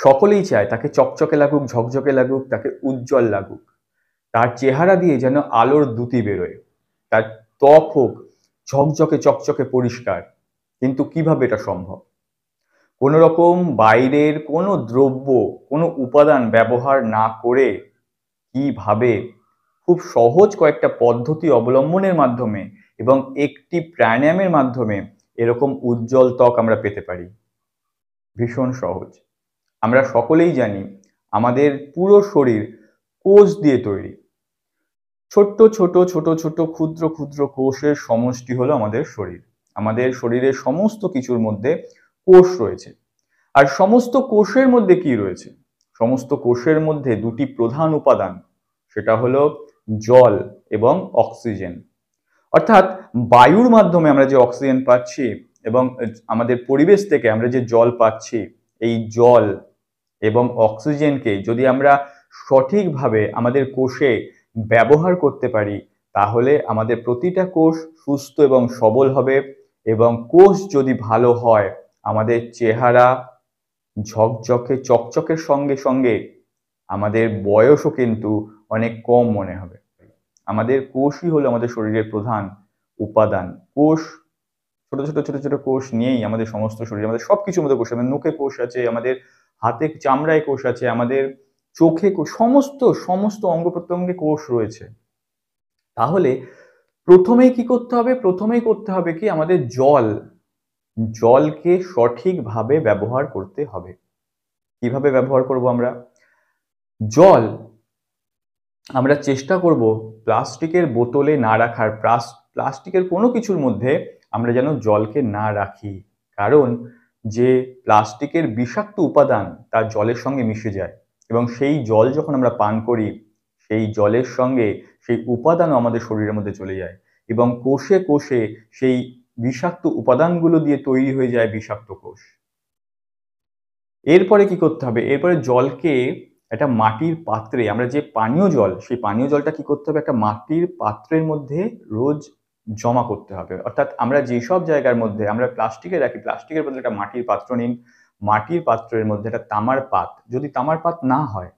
সকলেই চায় তাকে চকচকে লাগুক, ঝকঝকে লাগুক, তাকে উজ্জ্বল লাগুক। তার চেহারা দিয়ে যেন আলোর দ্যুতি বেরোয়। তার ত্বক হোক ঝকঝকে, চকচকে, পরিষ্কার। কিন্তু কিভাবে এটা সম্ভব? কোনো রকম বাইরের কোনো দ্রব্য, কোনো উপাদান ব্যবহার না করে কিভাবে খুব সহজ কয়েকটা পদ্ধতি অবলম্বনের মাধ্যমে এবং একটি প্রাণায়ামের মাধ্যমে এরকম উজ্জ্বল ত্বক আমরা পেতে পারি? ভীষণ সহজ। আমরা সকলেই জানি আমাদের পুরো শরীর কোষ দিয়ে তৈরি। ছোট্ট ছোট ছোট ছোট ক্ষুদ্র ক্ষুদ্র কোষের সমষ্টি হলো আমাদের শরীর। আমাদের শরীরের সমস্ত কিছুর মধ্যে কোষ রয়েছে। আর সমস্ত কোষের মধ্যে কি রয়েছে? সমস্ত কোষের মধ্যে দুটি প্রধান উপাদান, সেটা হলো জল এবং অক্সিজেন। অর্থাৎ বায়ুর মাধ্যমে আমরা যে অক্সিজেন পাচ্ছি এবং আমাদের পরিবেশ থেকে আমরা যে জল পাচ্ছি, এই জল এবং অক্সিজেনকে যদি আমরা সঠিকভাবে আমাদের কোষে ব্যবহার করতে পারি, তাহলে আমাদের প্রতিটা কোষ সুস্থ এবং সবল হবে। এবং কোষ যদি ভালো হয়, আমাদের চেহারা ঝকঝকে চকচকের সঙ্গে সঙ্গে আমাদের বয়সও কিন্তু অনেক কম মনে হবে। আমাদের কোষই হলো আমাদের শরীরের প্রধান উপাদান। কোষ, ছোট ছোট ছোট ছোট কোষ নিয়েই আমাদের সমস্ত শরীর, আমাদের সবকিছুর মধ্যে কোষ, আমাদের নখে কোষ আছে, আমাদের হাতে চামড়ায় কোষ আছে, আমাদের চোখে কোষ, সমস্ত সমস্ত অঙ্গ প্রত্যঙ্গে কোষ রয়েছে। তাহলে প্রথমেই কি করতে হবে? প্রথমেই করতে হবে কি, আমাদের জলকে সঠিকভাবে ব্যবহার করতে হবে। কিভাবে ব্যবহার করব আমরা জল? আমরা চেষ্টা করব প্লাস্টিকের বোতলে না রাখার, প্লাস্টিকের কোনো কিছুর মধ্যে আমরা যেন জলকে না রাখি। কারণ যে প্লাস্টিকের বিষাক্ত উপাদান তা জলের সঙ্গে মিশে যায় এবং সেই জল যখন আমরা পান করি, সেই জলের সঙ্গে সেই উপাদানও আমাদের শরীরের মধ্যে চলে যায় এবং কোষে কোষে সেই বিষাক্ত উপাদানগুলো দিয়ে তৈরি হয়ে যায় বিষাক্ত কোষ। এরপরে কি করতে হবে? এরপরে জলকে একটা মাটির পাত্রে, আমরা যে পানীয় জল, সেই পানীয় জলটা কি করতে হবে? একটা মাটির পাত্রের মধ্যে রোজ জমা করতে হবে। অর্থাৎ আমরা যেসব জায়গার মধ্যে আমরা প্লাস্টিকে রাখি, প্লাস্টিকের বদলে একটা মাটির পাত্র নিন। মাটির পাত্রের মধ্যে একটা তামার পাত, যদি তামার পাত না হয়,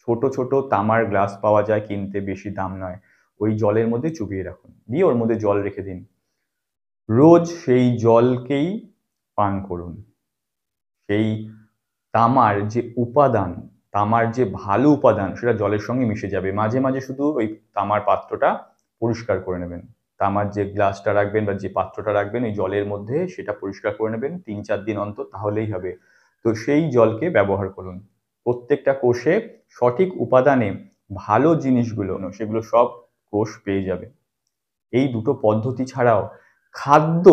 ছোট ছোট তামার গ্লাস পাওয়া যায় কিনতে, বেশি দাম নয়, ওই জলের মধ্যে চুবিয়ে রাখুন, দিয়ে ওর মধ্যে জল রেখে দিন। রোজ সেই জলকেই পান করুন। সেই তামার যে উপাদান, তামার যে ভালো উপাদান, সেটা জলের সঙ্গে মিশে যাবে। মাঝে মাঝে শুধু ওই তামার পাত্রটা পরিষ্কার করে নেবেন। তামার যে গ্লাসটা রাখবেন বা যে পাত্রটা রাখবেন ওই জলের মধ্যে, সেটা পরিষ্কার করে নেবেন ৩-৪ দিন অন্তর, তাহলেই হবে। তো সেই জলকে ব্যবহার করুন। প্রত্যেকটা কোষে সঠিক উপাদানে ভালো জিনিসগুলো, সেগুলো সব কোষ পেয়ে যাবে। এই দুটো পদ্ধতি ছাড়াও খাদ্য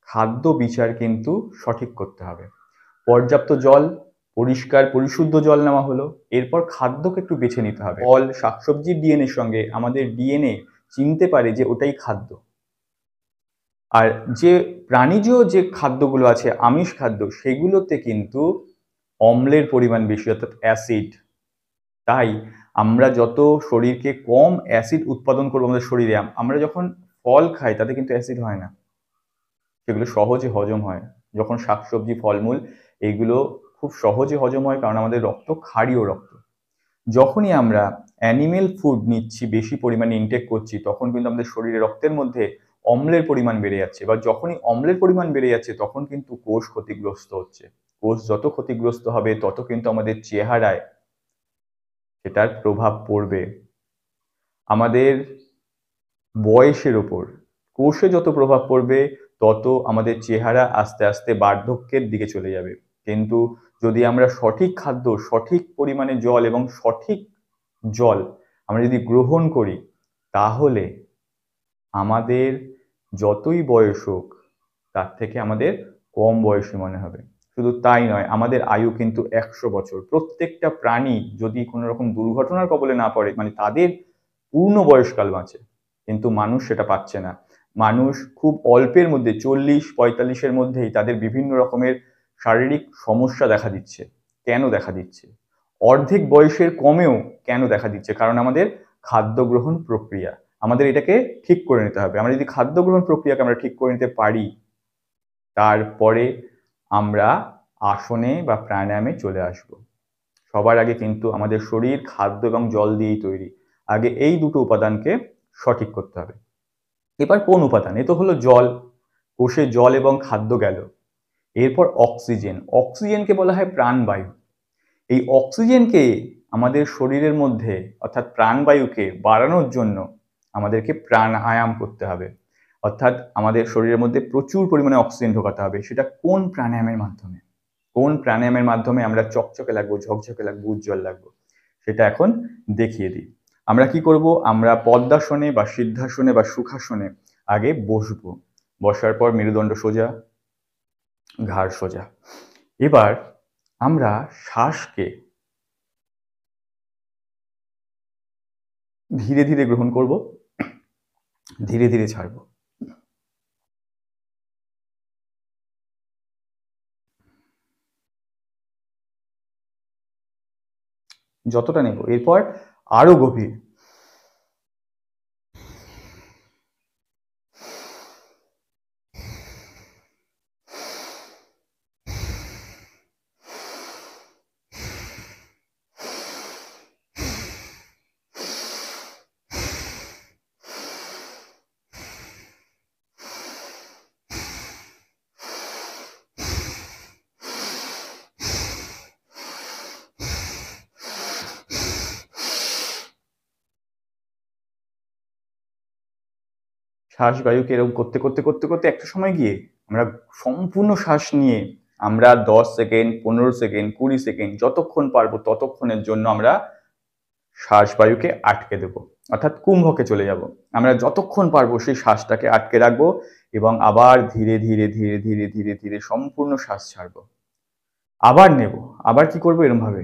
খাদ্য বিচার কিন্তু সঠিক করতে হবে। পর্যাপ্ত জল, পরিষ্কার পরিশুদ্ধ জল নেওয়া হলো। এরপর খাদ্যকে একটু বেছে নিতে হবে। ফল, শাকসবজির ডিএনএর সঙ্গে আমাদের ডিএনএ চিনতে পারে যে ওটাই খাদ্য। আর যে প্রাণীজ যে খাদ্যগুলো আছে, আমিষ খাদ্য, সেগুলোতে কিন্তু অম্লের পরিমাণ বেশি, অর্থাৎ অ্যাসিড। তাই আমরা যত শরীরকে কম অ্যাসিড উৎপাদন করবো আমাদের শরীরে, আমরা যখন ফল খাই তাতে কিন্তু অ্যাসিড হয় না, সেগুলো সহজে হজম হয়। যখন শাকসবজি, ফলমূল, এগুলো খুব সহজে হজম হয়, কারণ আমাদের রক্ত ক্ষারীয় রক্ত। যখনই আমরা অ্যানিমেল ফুড নিচ্ছি, বেশি পরিমাণে ইনটেক করছি, তখন কিন্তু আমাদের শরীরে রক্তের মধ্যে অম্লের পরিমাণ বেড়ে যাচ্ছে। বা যখনই অম্লের পরিমাণ বেড়ে যাচ্ছে, তখন কিন্তু কোষ ক্ষতিগ্রস্ত হচ্ছে। কোষ যত ক্ষতিগ্রস্ত হবে, তত কিন্তু আমাদের চেহারায় সেটার প্রভাব পড়বে। আমাদের বয়সের ওপর কোষে যত প্রভাব পড়বে, তত আমাদের চেহারা আস্তে আস্তে বার্ধক্যের দিকে চলে যাবে। কিন্তু যদি আমরা সঠিক খাদ্য, সঠিক পরিমাণে জল এবং সঠিক জল আমরা যদি গ্রহণ করি, তাহলে আমাদের যতই বয়স হোক, তার থেকে আমাদের কম বয়সী মনে হবে। শুধু তাই নয়, আমাদের আয়ু কিন্তু ১০০ বছর। প্রত্যেকটা প্রাণী যদি কোনো রকম দুর্ঘটনার কবলে না পড়ে, মানে তাদের পূর্ণ বয়সকাল বাঁচে, কিন্তু মানুষ সেটা পাচ্ছে না। মানুষ খুব অল্পের মধ্যে ৪০-৪৫-এর মধ্যেই তাদের বিভিন্ন রকমের শারীরিক সমস্যা দেখা দিচ্ছে। কেন দেখা দিচ্ছে? অর্ধেক বয়সের কমেও কেন দেখা দিচ্ছে? কারণ আমাদের খাদ্য গ্রহণ প্রক্রিয়া, আমাদের এটাকে ঠিক করে নিতে হবে। আমরা যদি খাদ্য গ্রহণ প্রক্রিয়াকে আমরা ঠিক করে নিতে পারি, তারপরে আমরা আসনে বা প্রাণায়ামে চলে আসব। সবার আগে কিন্তু আমাদের শরীর খাদ্য এবং জল দিয়েই তৈরি। আগে এই দুটো উপাদানকে সঠিক করতে হবে। এবার কোন উপাদান? এ তো হলো জল, কোষে জল এবং খাদ্য গেল। এরপর অক্সিজেন। অক্সিজেনকে বলা হয় প্রাণবায়ু। এই অক্সিজেনকে আমাদের শরীরের মধ্যে অর্থাৎ প্রাণবায়ুকে বাড়ানোর জন্য আমাদেরকে প্রাণায়াম করতে হবে। অর্থাৎ আমাদের শরীরের মধ্যে প্রচুর পরিমাণে অক্সিজেন ঢোকাতে হবে। সেটা কোন প্রাণায়ামের মাধ্যমে? কোন প্রাণায়ামের মাধ্যমে আমরা চকচকে লাগবো, ঝকঝকে লাগবো, উজ্জ্বল লাগবো? সেটা এখন দেখিয়ে দিই। আমরা কি করব? আমরা পদ্মাসনে বা সিদ্ধাসনে বা সুখাসনে আগে বসবো। বসার পর মেরুদণ্ড সোজা, ঘাড় সোজা। এবার আমরা শ্বাসকে ধীরে ধীরে গ্রহণ করব, ধীরে ধীরে ছাড়ব। যতটা নেব, এরপর আরো গভীর। শ্বাস বায়ুকে এরকম করতে করতে করতে করতে একটা সময় গিয়ে আমরা সম্পূর্ণ শ্বাস নিয়ে আমরা 10 সেকেন্ড, 15 সেকেন্ড, 20 সেকেন্ড যতক্ষণ পারবো ততক্ষণের জন্য আমরা শ্বাস বায়ুকে আটকে দেব, অর্থাৎ কুম্ভকে চলে যাব। আমরা যতক্ষণ পারবো সেই শ্বাসটাকে আটকে রাখবো এবং আবার ধীরে ধীরে ধীরে ধীরে ধীরে ধীরে সম্পূর্ণ শ্বাস ছাড়বো। আবার নেব, আবার কি করবো এরম ভাবে।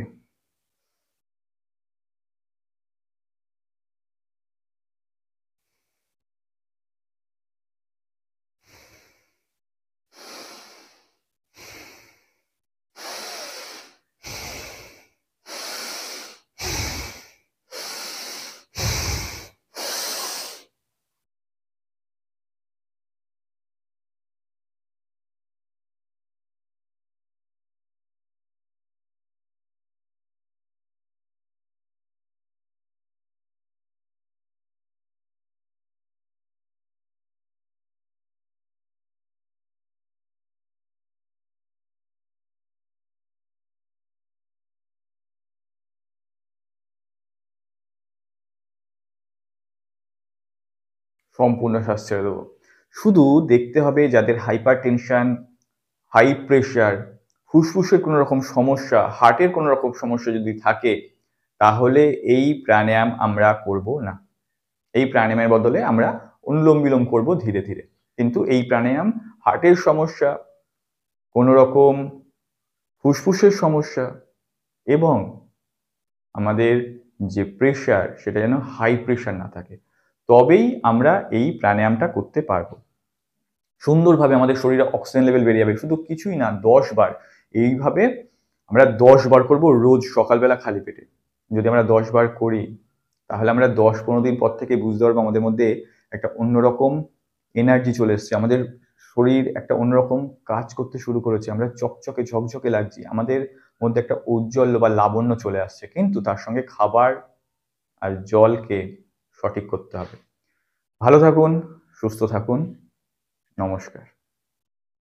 সম্পূর্ণ শ্বাস ছেড়ে দেবো। শুধু দেখতে হবে যাদের হাইপার টেনশন, হাই প্রেশার, ফুসফুসের কোনো রকম সমস্যা, হার্টের কোনো রকম সমস্যা যদি থাকে, তাহলে এই প্রাণায়াম আমরা করব না। এই প্রাণায়ামের বদলে আমরা অনুলোম বিলোম করব ধীরে ধীরে। কিন্তু এই প্রাণায়াম হার্টের সমস্যা, কোনো রকম ফুসফুসের সমস্যা এবং আমাদের যে প্রেশার সেটা যেন হাই প্রেশার না থাকে, তবেই আমরা এই প্রাণায়ামটা করতে পারবো। সুন্দরভাবে আমাদের শরীরে অক্সিজেন লেভেল বেড়ে যাবে। শুধু কিছুই না, 10 বার এইভাবে আমরা 10 বার করব রোজ সকালবেলা খালি পেটে। যদি আমরা 10 বার করি তাহলে আমরা 10-15 দিন পর থেকে বুঝতে পারবো আমাদের মধ্যে একটা অন্যরকম এনার্জি চলে এসছে। আমাদের শরীর একটা অন্যরকম কাজ করতে শুরু করেছে। আমরা চকচকে ঝকঝকে লাগছি। আমাদের মধ্যে একটা ঔজ্জ্বল্য বা লাবণ্য চলে আসছে। কিন্তু তার সঙ্গে খাবার আর জলকে সঠিক করতে হবে। ভালো থাকুন, সুস্থ থাকুন। নমস্কার।